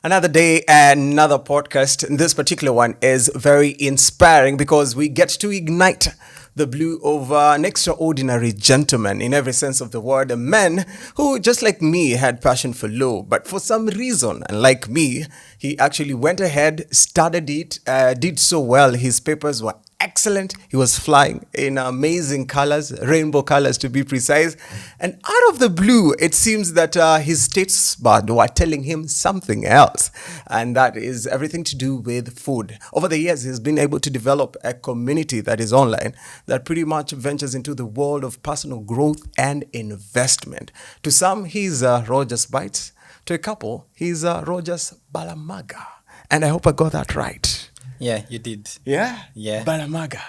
Another day, another podcast. And this particular one is very inspiring because we get to ignite the blue of an extraordinary gentleman in every sense of the word. A man who, just like me, had passion for law, but for some reason, and like me, he actually went ahead, studied it, did so well. His papers were excellent. He was flying in amazing colors, rainbow colors to be precise. And out of the blue, it seems that his statesbud were telling him something else. And that is everything to do with food. Over the years, he's been able to develop a community that is online that pretty much ventures into the world of personal growth and investment. To some, he's Rogers Bites. To a couple, he's Rogers Balamaga. And I hope I got that right. Yeah, you did. Yeah? Yeah. Balamaga.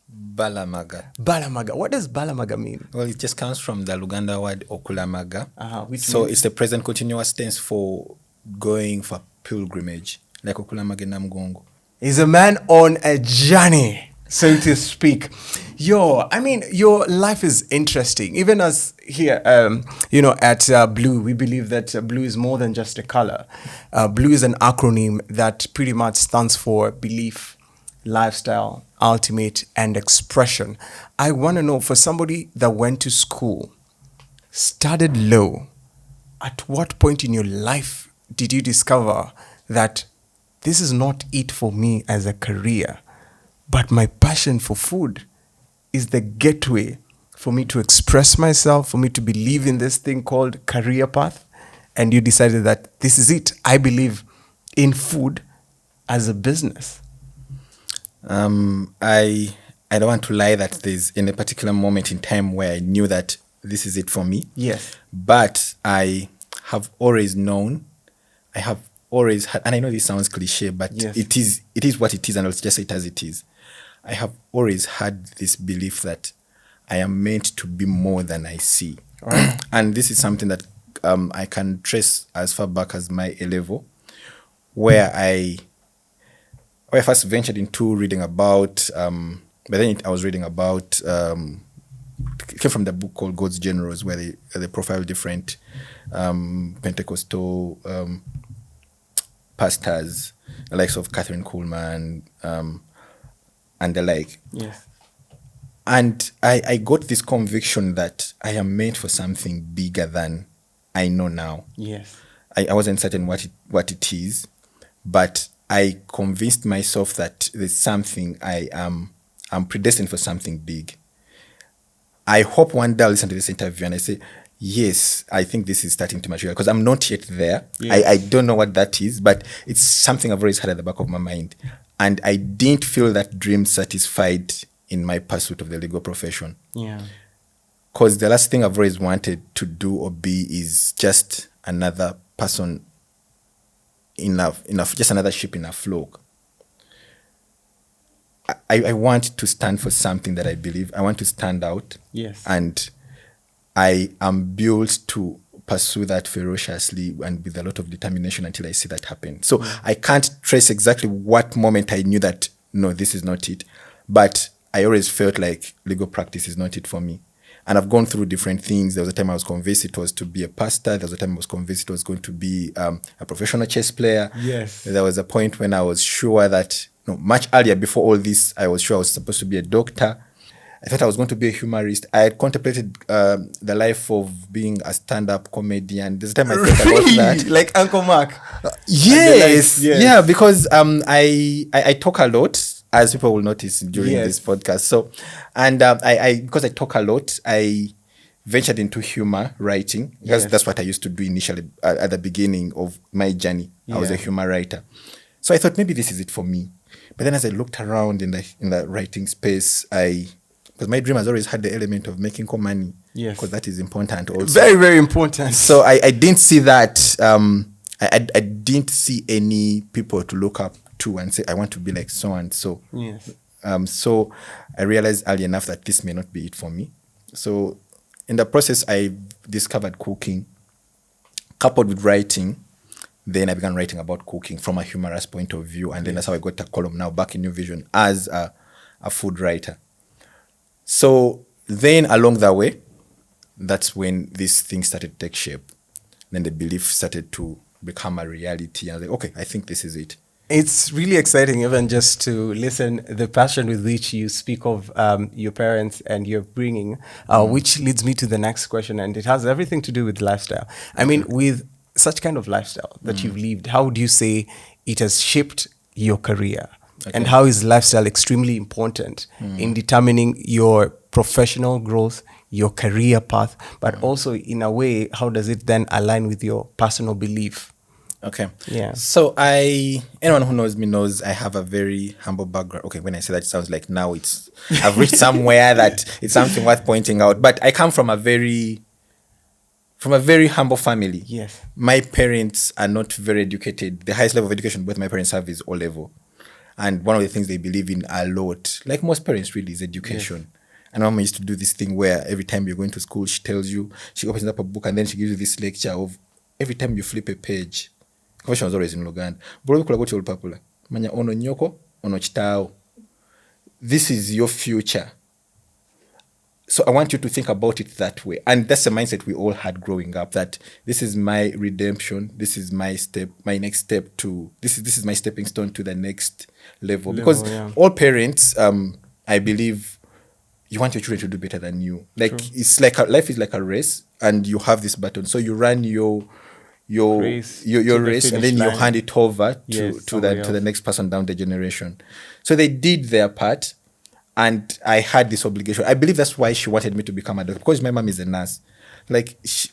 Balamaga. Balamaga. What does Balamaga mean? Well, it just comes from the Luganda word okulamaga. Which so means? it's the present continuous tense for going for pilgrimage, like okulamage na mgongo. He's a man on a journey, so to speak. Your life is interesting. Even as here, at Blue, we believe that blue is more than just a color. Blue is an acronym that pretty much stands for belief, lifestyle, ultimate, and expression. I want to know, for somebody that went to school, studied law, at what point in your life did you discover that this is not it for me as a career, but my passion for food is the gateway for me to express myself, for me to believe in this thing called career path? And you decided that this is it. I believe in food as a business. I don't want to lie that there's in a particular moment in time where I knew that this is it for me. Yes. But I have always known, I have always had, and I know this sounds cliche, but yes, it is what it is, and I'll just say it as it is. I have always had this belief that I am meant to be more than I see. Right. And this is something that I can trace as far back as my A level, where I first ventured into reading about, but then I was reading about, it came from the book called God's Generals, where they profile different Pentecostal pastors, the likes of Catherine Kuhlman, and the like. Yes. And I got this conviction that I am meant for something bigger than I know now. Yes. I wasn't certain what it is, but I convinced myself that there's something I'm predestined for something big. I hope one day I'll listen to this interview and I say, yes, I think this is starting to mature, because I'm not yet there. Yes. I don't know what that is, but it's something I've always had at the back of my mind. And I didn't feel that dream satisfied in my pursuit of the legal profession. Yeah. Because the last thing I've always wanted to do or be is just another person just another ship in a flock. I want to stand for something that I believe. I want to stand out. Yes. And I am built to pursue that ferociously and with a lot of determination until I see that happen. So I can't trace exactly what moment I knew that, no, this is not it. But I always felt like legal practice is not it for me. And I've gone through different things. There was a time I was convinced it was to be a pastor. There was a time I was convinced it was going to be a professional chess player. Yes. There was a point when I was sure that, much earlier, before all this, I was sure I was supposed to be a doctor. I thought I was going to be a humorist. I had contemplated the life of being a stand-up comedian. This time I thought about that. Like Uncle Mark. Yes. Yeah, because I talk a lot, as people will notice during this podcast. So, and because I talk a lot, I ventured into humor writing. Because that's what I used to do initially at the beginning of my journey. I was a humor writer. So I thought maybe this is it for me. But then as I looked around in the writing space, because my dream has always had the element of making money. Yes. Because that is important also. Very, very important. So I didn't see that. I didn't see any people to look up to and say, I want to be like so and so. Yes. So I realized early enough that this may not be it for me. So in the process, I discovered cooking, coupled with writing. Then I began writing about cooking from a humorous point of view. And then that's how I got a column now back in New Vision as a food writer. So then along the way, that's when this thing started to take shape. Then the belief started to become a reality. And I was like, okay, I think this is it. It's really exciting, even just to listen the passion with which you speak of your parents and your bringing, which leads me to the next question, and it has everything to do with lifestyle. I mean, with such kind of lifestyle that you've lived, how would you say it has shaped your career? Okay. And how is lifestyle extremely important in determining your professional growth, your career path, but also in a way, how does it then align with your personal belief? Okay. Yeah. So anyone who knows me knows I have a very humble background. Okay, when I say that, it sounds like now I've reached somewhere that it's something worth pointing out. But I come from a very humble family. Yes. My parents are not very educated. The highest level of education both my parents have is O level. And one of the things they believe in a lot, like most parents really, is education. Yes. And Mama used to do this thing where every time you're going to school, she opens up a book and then she gives you this lecture of every time you flip a page. Convention was always in Uganda. Manya ono nyoko, ono chitao. This is your future. So I want you to think about it that way. And that's the mindset we all had growing up, that this is my redemption, this is my next step this is my stepping stone to the next level. Because all parents, I believe, you want your children to do better than you. Like, true. It's like life is like a race, and you have this button. So you run your race, and then you hand it over to the next person down the generation. So they did their part, and I had this obligation. I believe that's why she wanted me to become a doctor, because my mom is a nurse,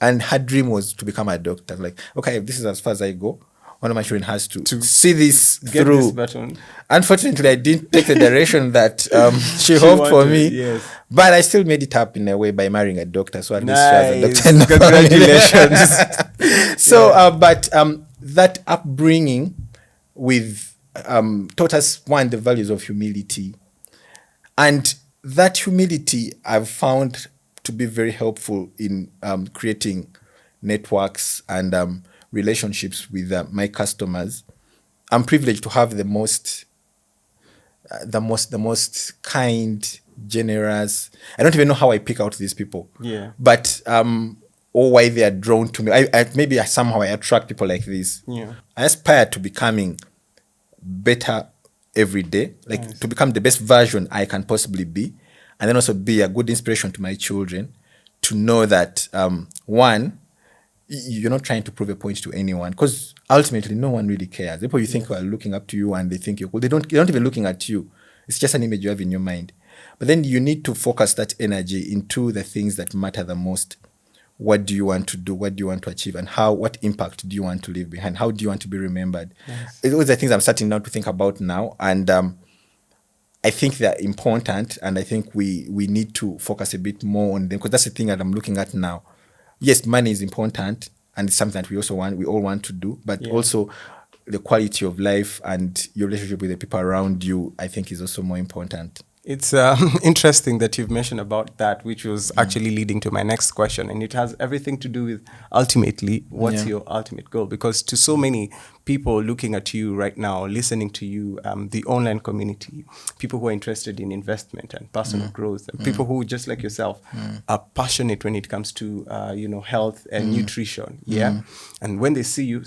and her dream was to become a doctor. Like, okay, if this is as far as I go, one of my children has to see this through. This button. Unfortunately, I didn't take the direction that she hoped for me. Yes. But I still made it up in a way by marrying a doctor. So at least she has a doctor. Congratulations. So, that upbringing taught us, one, the values of humility. And that humility I've found to be very helpful in creating networks and relationships with my customers. I'm privileged to have the most kind, generous. I don't even know how I pick out these people. Yeah. But or why they are drawn to me. Maybe somehow I attract people like this. Yeah. I aspire to becoming better every day, to become the best version I can possibly be, and then also be a good inspiration to my children to know that one, you're not trying to prove a point to anyone, because ultimately no one really cares. People you think are looking up to you and they think you're cool, they're not even looking at you. It's just an image you have in your mind. But then you need to focus that energy into the things that matter the most. What do you want to do? What do you want to achieve? And what impact do you want to leave behind? How do you want to be remembered? Yes. Those are the things I'm starting now to think about now. And I think they're important. And I think we need to focus a bit more on them, because that's the thing that I'm looking at now. Yes, money is important, and it's something that we all want to do, but also the quality of life and your relationship with the people around you, I think, is also more important. It's interesting that you've mentioned about that, which was actually leading to my next question. And it has everything to do with, ultimately, what's your ultimate goal? Because to so many people looking at you right now, listening to you, the online community, people who are interested in investment and personal growth, and people who, just like yourself, are passionate when it comes to health and nutrition. Yeah. And when they see you,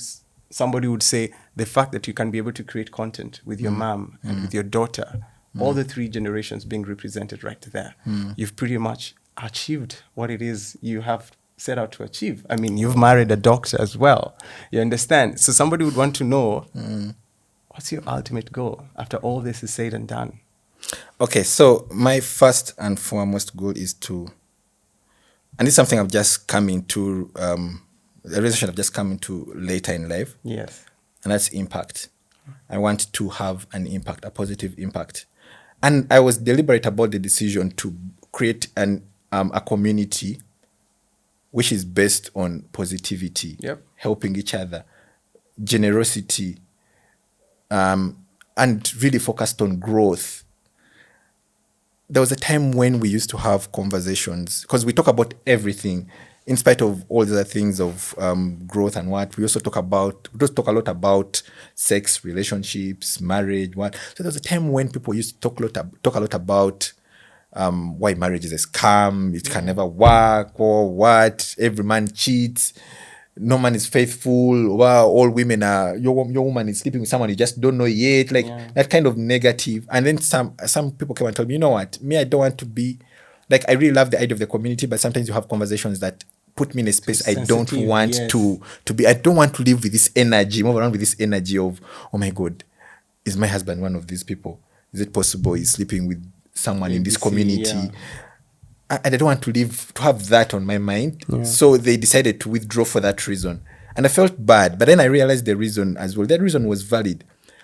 somebody would say the fact that you can be able to create content with your mom and with your daughter, all the three generations being represented right there, you've pretty much achieved what it is you have set out to achieve. I mean, you've married a doctor as well. You understand? So somebody would want to know, what's your ultimate goal after all this is said and done? Okay, so my first and foremost goal is to, and it's something I've just come into, a realization I've just come into later in life. Yes. And that's impact. I want to have an impact, a positive impact. And I was deliberate about the decision to create a community which is based on positivity, helping each other, generosity, and really focused on growth. There was a time when we used to have conversations, because we talk about everything, in spite of all the other things of growth and what. We also talk a lot about sex, relationships, marriage, what. So there was a time when people used to talk a lot about why marriage is a scam, it can never work, or what, every man cheats. no man is faithful. Wow, all women are, your woman is sleeping with someone you just don't know yet. Like that kind of negative. And then some people came and told me, you know what, me, I don't want to be, like, I really love the idea of the community, but sometimes you have conversations that put me in a space I don't want to be. I don't want to live with this energy, move around with this energy of, oh my God, is my husband one of these people? Is it possible he's sleeping with someone in this community? Yeah. And I don't want to have that on my mind. Yeah. So they decided to withdraw for that reason. And I felt bad. But then I realized the reason as well. That reason was valid.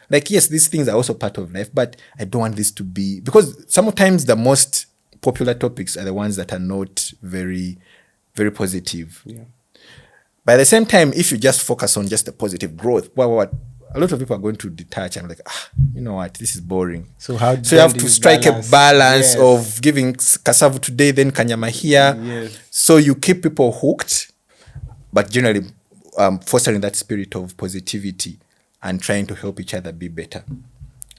Like, yes, these things are also part of life, but I don't want this to be, because sometimes the most popular topics are the ones that are not very, very positive. Yeah. But at the same time, if you just focus on just the positive growth, what a lot of people are going to detach and like, you know what, this is boring. So you have to strike a balance of giving cassava today, then kanyama here. Yes. So you keep people hooked, but generally fostering that spirit of positivity and trying to help each other be better.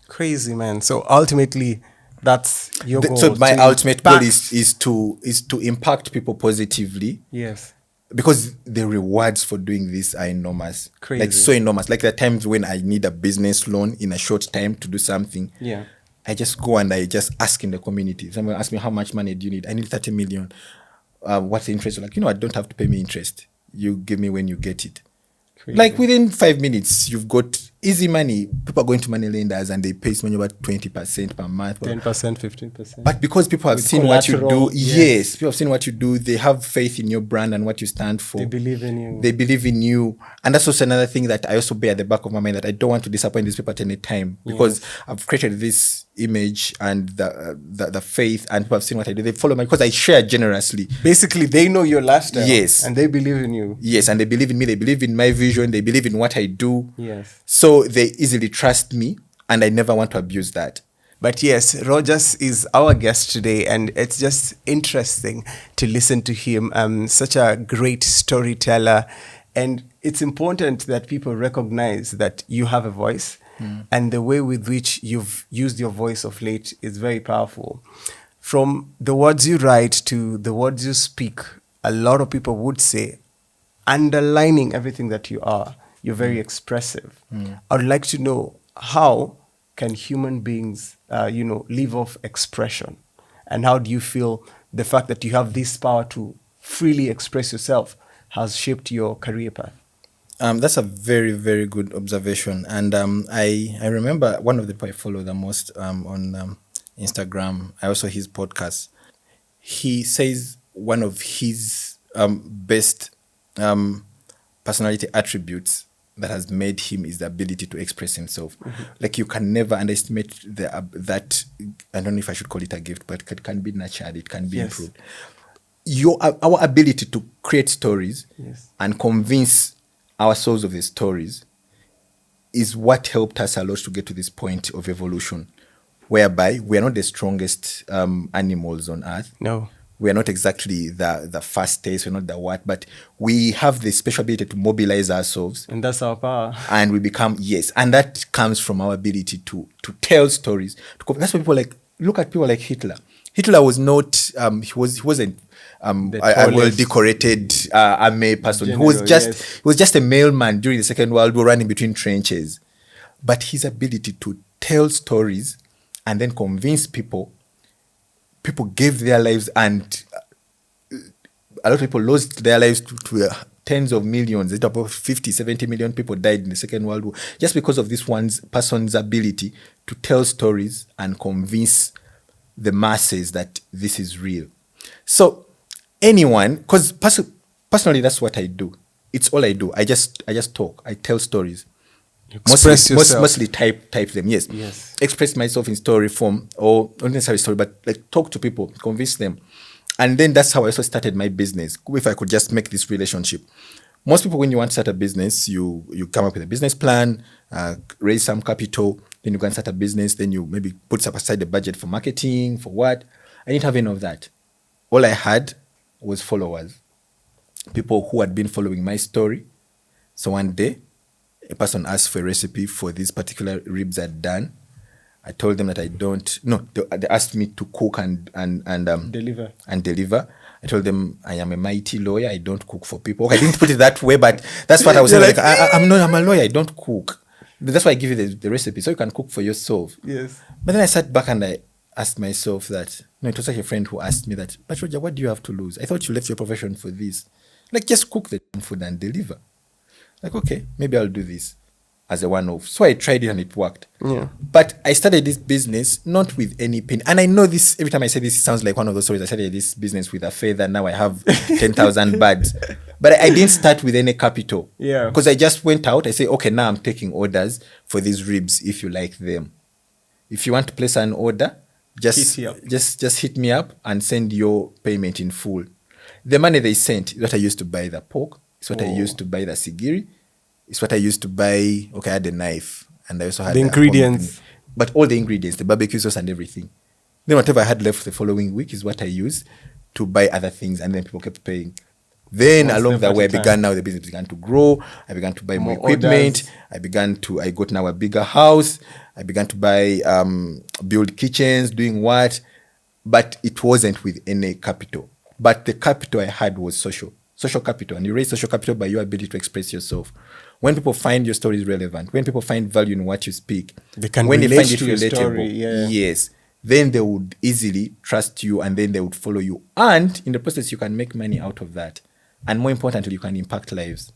Crazy, man. So ultimately, that's your goal. So my ultimate goal is to impact people positively. Yes. Because the rewards for doing this are enormous. Crazy. Like, so enormous. Like, there are times when I need a business loan in a short time to do something. Yeah. I just go and I just ask in the community. Someone asks me, how much money do you need? I need 30 million. What's the interest? Like, I don't have to pay me interest. You give me when you get it. Crazy. Like, within 5 minutes, you've got easy money. People are going to money lenders and they pay money about 20% per month. 10%, 15%. But because people have seen what you do, yes, people have seen what you do, they have faith in your brand and what you stand for. They believe in you. They believe in you. And that's also another thing that I also bear at the back of my mind, that I don't want to disappoint these people at any time, because I've created this image and the faith, and people have seen what I do. They follow me because I share generously. Basically, they know your lifestyle. Yes. And they believe in you. Yes, and they believe in me. They believe in my vision. They believe in what I do. Yes. So they easily trust me, and I never want to abuse that. But yes, Rogers is our guest today, and it's just interesting to listen to him. Such a great storyteller. And it's important that people recognize that you have a voice, and the way with which you've used your voice of late is very powerful. From the words you write to the words you speak, a lot of people would say, underlining everything that you are, you're very expressive. I would like to know, how can human beings, live off expression? And how do you feel the fact that you have this power to freely express yourself has shaped your career path? That's a very, very good observation. And I remember one of the people I follow the most on Instagram, I also his podcast. He says one of his best personality attributes that has made him is the ability to express himself. Like, you can never underestimate that. I don't know if I should call it a gift, but it can be nurtured, it can be improved. Our ability to create stories and convince ourselves of the stories is what helped us a lot to get to this point of evolution, whereby we are not the strongest animals on earth. No. We are not exactly the fastest, we're not the what, but we have the special ability to mobilize ourselves. And that's our power. And we become, and that comes from our ability to tell stories. That's why people look at people like Hitler. Hitler was not, he wasn't a well-decorated army person. General, he was just a mailman during the Second World War, running between trenches. But his ability to tell stories and then convince people gave their lives, and a lot of people lost their lives to tens of millions. It's about 50, 70 million people died in the Second World War just because of this one person's ability to tell stories and convince the masses that this is real. So anyone, because personally that's what I do. It's all I do. I just talk. I tell stories. Mostly type them. Yes. Express myself in story form, or not necessarily story, but like talk to people, convince them. And then that's how I also started my business. If I could just make this relationship. Most people, when you want to start a business, you come up with a business plan, raise some capital, then you can start a business, then you maybe put aside the budget for marketing, for what. I didn't have any of that. All I had was followers. People who had been following my story. So one day, a person asked for a recipe for these particular ribs I'd done. I told them that they asked me to cook and deliver. I told them I am a mighty lawyer. I don't cook for people. I didn't put it that way, but that's what I was saying. Like, I'm a lawyer. I don't cook. That's why I give you the recipe so you can cook for yourself. Yes. But then I sat back and I asked myself that, it was like a friend who asked me that, but Roger, what do you have to lose? I thought you left your profession for this. Like, just cook the food and deliver. Like, okay, maybe I'll do this as a one-off. So I tried it and it worked. Yeah. But I started this business not with any pain. And I know this, every time I say this, it sounds like one of those stories. I started this business with a feather. Now I have 10,000 birds. But I didn't start with any capital. Yeah. Because I just went out. I say, okay, now I'm taking orders for these ribs if you like them. If you want to place an order, just hit me up and send your payment in full. The money they sent is what I used to buy the pork. It's what I used to buy the sigiri. It's what I used to buy. Okay, I had a knife and I also had the ingredients. But all the ingredients, the barbecue sauce and everything. Then whatever I had left the following week is what I used to buy other things, and then people kept paying. Then along the way, the business began to grow. I began to buy more equipment. Orders. I got now a bigger house. I began to buy, build kitchens, doing what? But it wasn't with any capital. But the capital I had was social capital. And you raise social capital by your ability to express yourself. When people find your stories relevant, when people find value in what you speak, when they find it relatable, yes, then they would easily trust you and then they would follow you. And in the process, you can make money out of that. And more importantly, you can impact lives.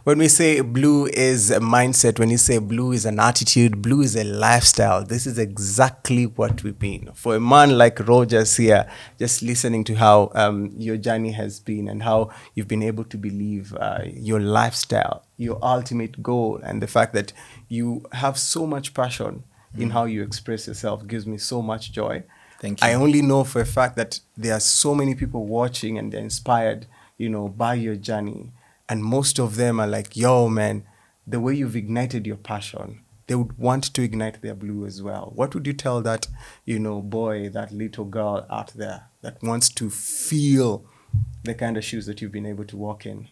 When we say blue is a mindset, when you say blue is an attitude, blue is a lifestyle, this is exactly what we've been. For a man like Rogers here, just listening to how your journey has been and how you've been able to believe your lifestyle, your ultimate goal, and the fact that you have so much passion in how you express yourself gives me so much joy. Thank you. I only know for a fact that there are so many people watching and they're inspired, by your journey. And most of them are like, yo, man, the way you've ignited your passion, they would want to ignite their blue as well. What would you tell that, boy, that little girl out there that wants to feel the kind of shoes that you've been able to walk in?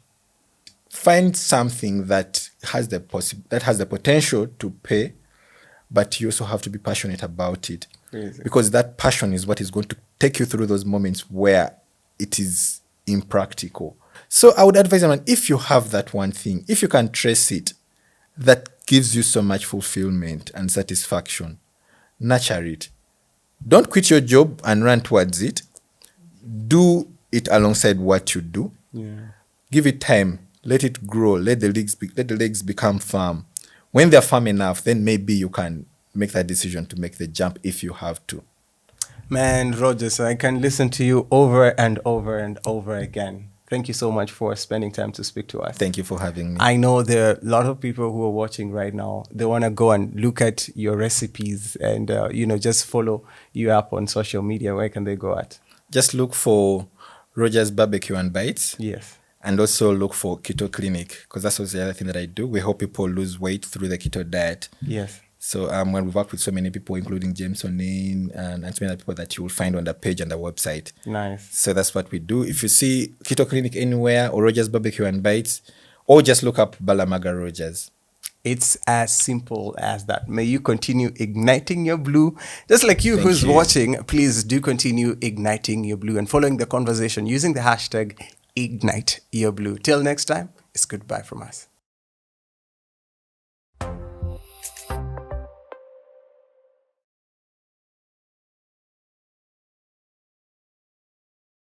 Find something that has the potential to pay, but you also have to be passionate about it. Crazy. Because that passion is what is going to take you through those moments where it is impractical. So I would advise them, if you have that one thing, if you can trace it, that gives you so much fulfillment and satisfaction, nurture it. Don't quit your job and run towards it. Do it alongside what you do. Yeah. Give it time. Let it grow. Let the legs become firm. When they're firm enough, then maybe you can make that decision to make the jump if you have to. Man, Rogers, I can listen to you over and over and over again. Thank you so much for spending time to speak to us. Thank you for having me. I know there are a lot of people who are watching right now. They want to go and look at your recipes and, just follow you up on social media. Where can they go at? Just look for Rogers Barbecue and Bites. Yes. And also look for Keto Clinic, because that's also the other thing that I do. We help people lose weight through the keto diet. Yes. So when we've worked with so many people, including James O'Neill and so many other people that you will find on the page and the website. Nice. So that's what we do. If you see Keto Clinic anywhere or Rogers Barbecue and Bites, or just look up Balamaga Rogers. It's as simple as that. May you continue igniting your blue. Just like you who's watching, please do continue igniting your blue and following the conversation using the hashtag #IgniteYourBlue. Till next time, it's goodbye from us.